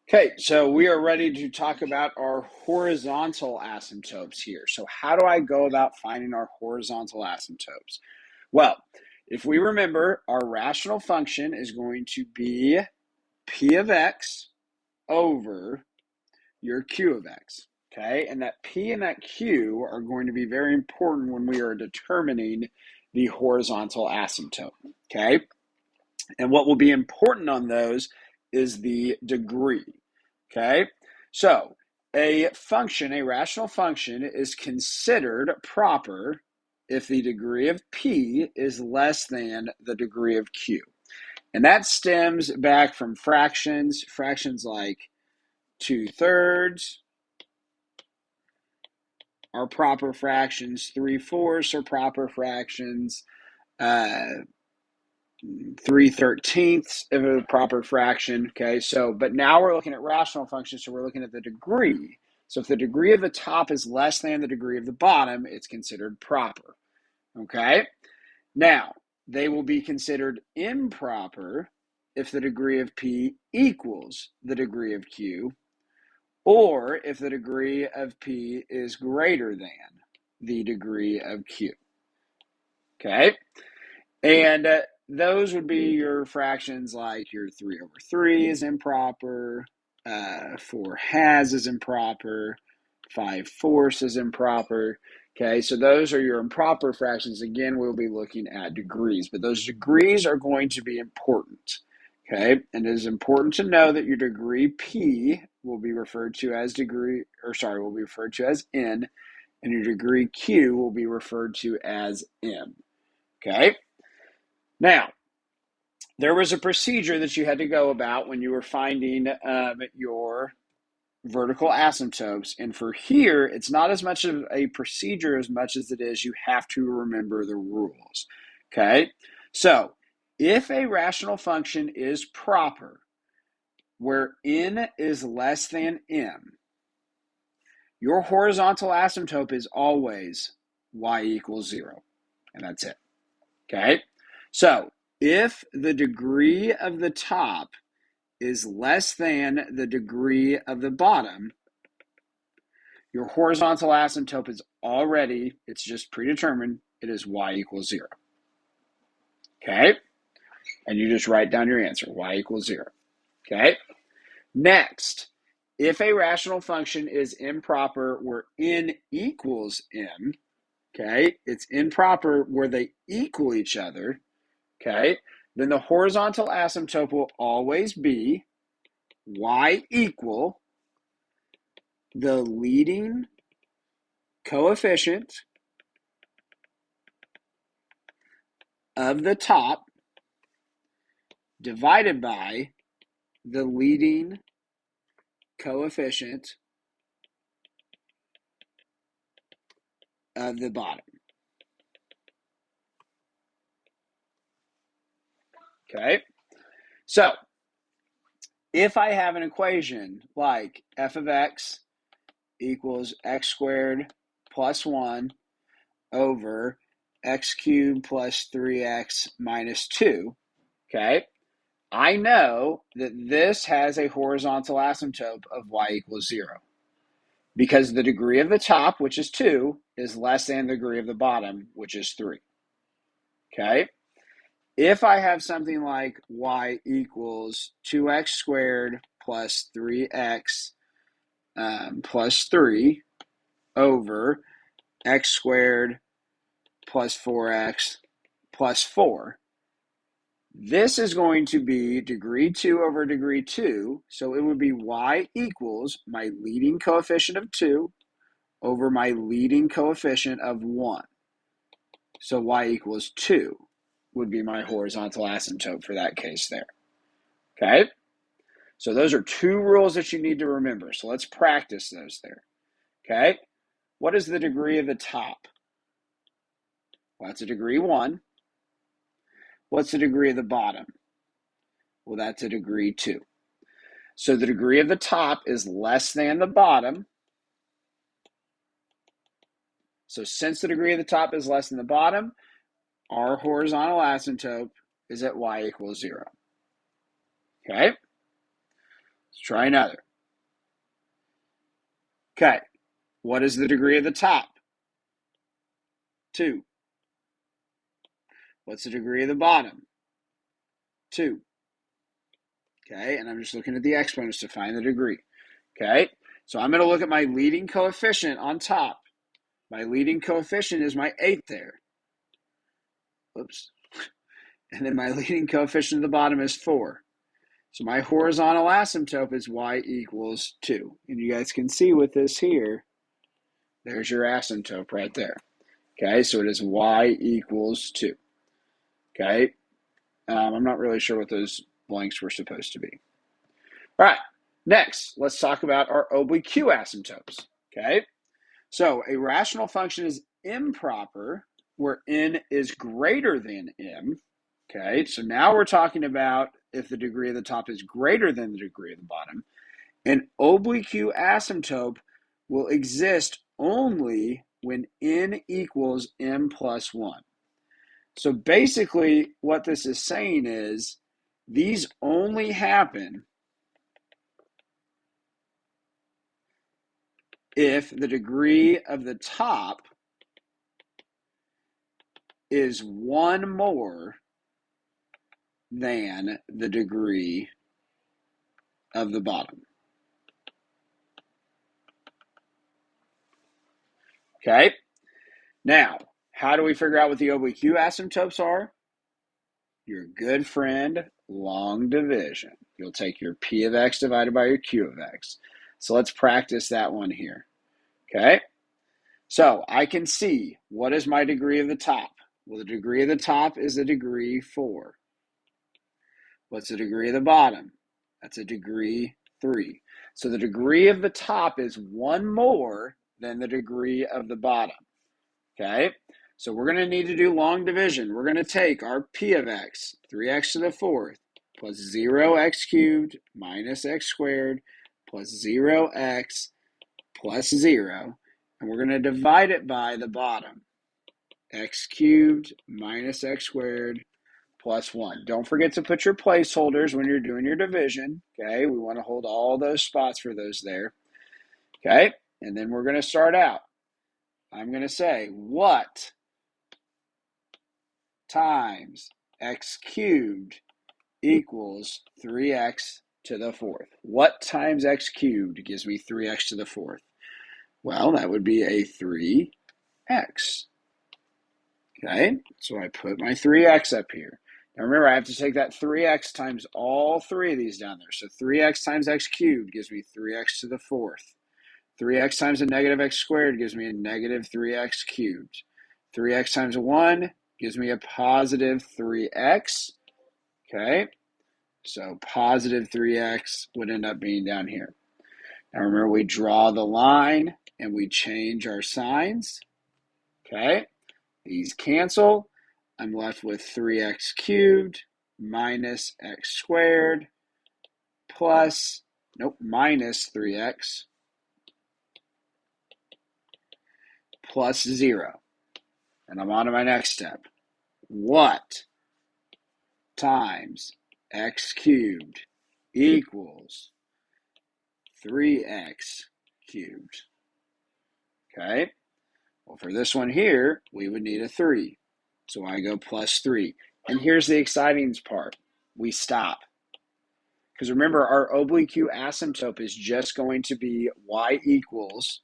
Okay, so we are ready to talk about our horizontal asymptotes here. So how do I go about finding our horizontal asymptotes? Well, if we remember, our rational function is going to be p of x over your q of x. Okay, and that p and that q are going to be very important when we are determining the horizontal asymptote. Okay, and what will be important on those is the degree. Okay, so a function, a rational function, is considered proper if the degree of p is less than the degree of q. And that stems back from fractions like 2/3 are proper fractions, 3/4 are proper fractions, 3/13 of a proper fraction. Okay, so but now we're looking at rational functions, so we're looking at the degree. So if the degree of the top is less than the degree of the bottom, it's considered proper. Okay, now they will be considered improper if the degree of p equals the degree of q, or if the degree of p is greater than the degree of q. Okay, and those would be your fractions like your 3/3 is improper, 4 is improper, 5/4 is improper. Okay, so those are your improper fractions. Again, we'll be looking at degrees, but those degrees are going to be important. Okay, and it is important to know that your degree P will be referred to as will be referred to as N, and your degree Q will be referred to as M. Okay. Now, there was a procedure that you had to go about when you were finding your vertical asymptotes. And for here, it's not as much of a procedure as much as it is you have to remember the rules. Okay? So, if a rational function is proper, where n is less than m, your horizontal asymptote is always y equals 0. And that's it. Okay? So, if the degree of the top is less than the degree of the bottom, your horizontal asymptote is it's just predetermined, it is y equals 0. Okay? And you just write down your answer, y equals 0. Okay? Next, if a rational function is improper where n equals m, okay, it's improper where they equal each other, okay, then the horizontal asymptote will always be y equal the leading coefficient of the top divided by the leading coefficient of the bottom. Okay, so if I have an equation like f of x equals x squared plus 1 over x cubed plus 3x minus 2, okay, I know that this has a horizontal asymptote of y equals 0 because the degree of the top, which is 2, is less than the degree of the bottom, which is 3. Okay? If I have something like y equals 2x squared plus 3x plus 3 over x squared plus 4x plus 4, this is going to be degree 2 over degree 2, so it would be y equals my leading coefficient of 2 over my leading coefficient of 1. So y equals 2 would be my horizontal asymptote for that case there. Okay? So those are two rules that you need to remember. So let's practice those there. Okay? What is the degree of the top? Well, that's a degree 1. What's the degree of the bottom? Well, that's a degree 2. So the degree of the top is less than the bottom. So since the degree of the top is less than the bottom, our horizontal asymptote is at y equals 0. Okay? Let's try another. Okay, what is the degree of the top? 2. What's the degree of the bottom? 2. Okay, and I'm just looking at the exponents to find the degree. Okay, so I'm going to look at my leading coefficient on top. My leading coefficient is my 8 there. Whoops. And then my leading coefficient at the bottom is 4. So my horizontal asymptote is y equals 2. And you guys can see with this here, there's your asymptote right there. Okay, so it is y equals 2. Okay, I'm not really sure what those blanks were supposed to be. All right, next, let's talk about our oblique asymptotes. Okay, so a rational function is improper where n is greater than m. Okay, so now we're talking about if the degree of the top is greater than the degree of the bottom. An oblique asymptote will exist only when n equals m plus 1. So basically what this is saying is these only happen if the degree of the top is 1 more than the degree of the bottom. Okay? Now, how do we figure out what the oblique asymptotes are? Your good friend, long division. You'll take your p of x divided by your q of x. So let's practice that one here. Okay? So I can see, what is my degree of the top? Well, the degree of the top is a degree 4. What's the degree of the bottom? That's a degree 3. So the degree of the top is 1 more than the degree of the bottom. Okay? So we're going to need to do long division. We're going to take our p of x, 3x to the 4th, plus 0x cubed minus x squared plus 0x plus 0. And we're going to divide it by the bottom. X cubed minus x squared plus 1. Don't forget to put your placeholders when you're doing your division. Okay, we want to hold all those spots for those there. Okay, and then we're going to start out. I'm going to say, what times x cubed equals 3x to the 4th? What times x cubed gives me 3x to the 4th? Well, that would be a 3x. Okay, so I put my 3x up here. Now remember, I have to take that 3x times all 3 of these down there. So 3x times x cubed gives me 3x to the 4th. 3x times a negative x squared gives me a negative 3x cubed. 3x times 1 gives me a positive 3x. Okay, so positive 3x would end up being down here. Now remember, we draw the line and we change our signs. Okay, these cancel. I'm left with 3x cubed minus x squared plus, minus 3x plus 0. And I'm on to my next step. What times x cubed equals 3x cubed? Okay, well, for this one here, we would need a 3. So I go plus 3. And here's the exciting part. We stop. Because remember, our oblique asymptote is just going to be y equals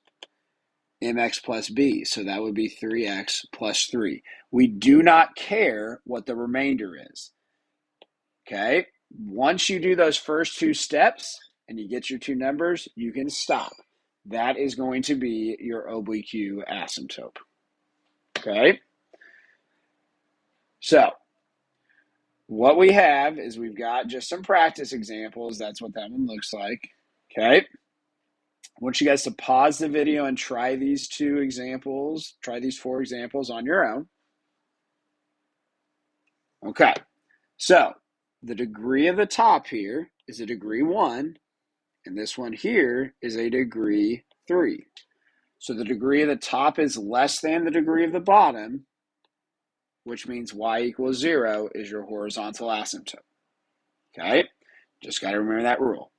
mx plus b. So that would be 3x plus 3. We do not care what the remainder is. Okay? Once you do those first 2 steps and you get your 2 numbers, you can stop. That is going to be your oblique asymptote. Okay? So, what we have is we've got just some practice examples. That's what that one looks like. Okay? I want you guys to pause the video and try these 4 examples on your own. Okay, so the degree of the top here is a degree 1, and this one here is a degree 3. So the degree of the top is less than the degree of the bottom, which means y equals 0 is your horizontal asymptote. Okay, just got to remember that rule.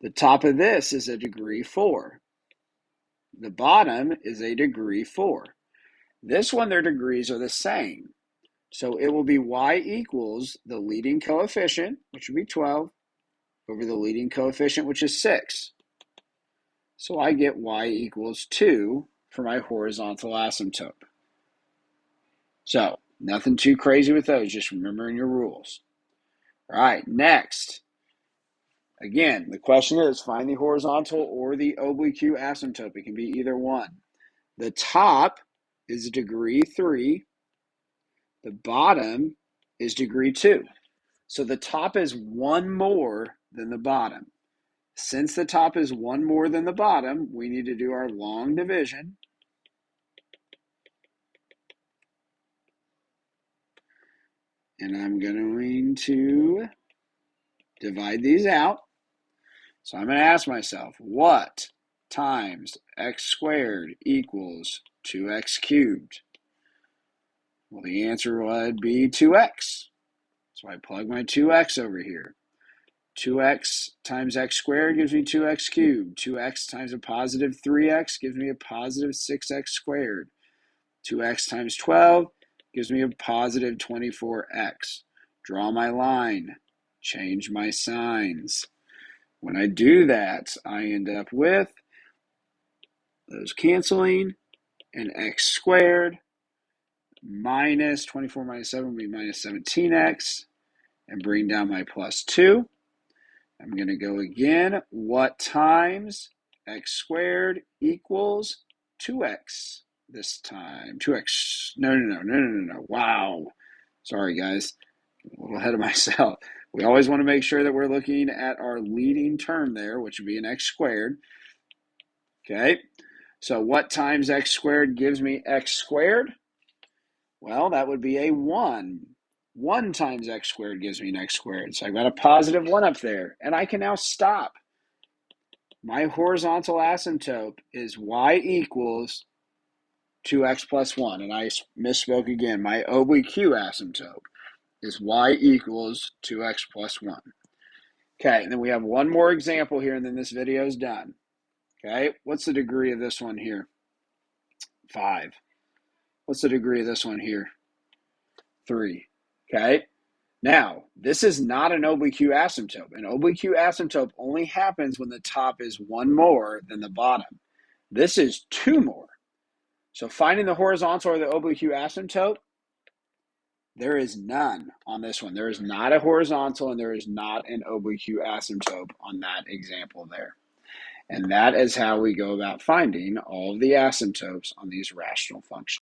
The top of this is a degree 4. The bottom is a degree 4. This one, their degrees are the same. So it will be y equals the leading coefficient, which would be 12, over the leading coefficient, which is 6. So I get y equals 2 for my horizontal asymptote. So nothing too crazy with those, just remembering your rules. All right, next. Again, the question is find the horizontal or the oblique asymptote. It can be either one. The top is degree 3. The bottom is degree 2. So the top is one more than the bottom. Since the top is one more than the bottom, we need to do our long division. And I'm going to divide these out. So I'm going to ask myself, what times x squared equals 2x cubed? Well, the answer would be 2x. So I plug my 2x over here. 2x times x squared gives me 2x cubed. 2x times a positive 3x gives me a positive 6x squared. 2x times 12 gives me a positive 24x. Draw my line. Change my signs. When I do that, I end up with those canceling, and x squared minus 24 minus 7 will be minus 17x, and bring down my plus 2. I'm going to go again. What times x squared equals 2x this time? 2x. No. Wow. Sorry, guys. A little ahead of myself. We always want to make sure that we're looking at our leading term there, which would be an x squared. Okay. So what times x squared gives me x squared? Well, that would be a 1. 1 times x squared gives me an x squared. So I've got a positive 1 up there. And I can now stop. My horizontal asymptote is y equals 2x plus 1. And I misspoke again. My oblique asymptote is y equals 2x plus 1. Okay, and then we have one more example here, and then this video is done. Okay, what's the degree of this one here? 5. What's the degree of this one here? 3. Okay, now this is not an oblique asymptote. An oblique asymptote only happens when the top is one more than the bottom. This is 2 more. So finding the horizontal or the oblique asymptote, there is none on this one. There is not a horizontal and there is not an oblique asymptote on that example there. And that is how we go about finding all of the asymptotes on these rational functions.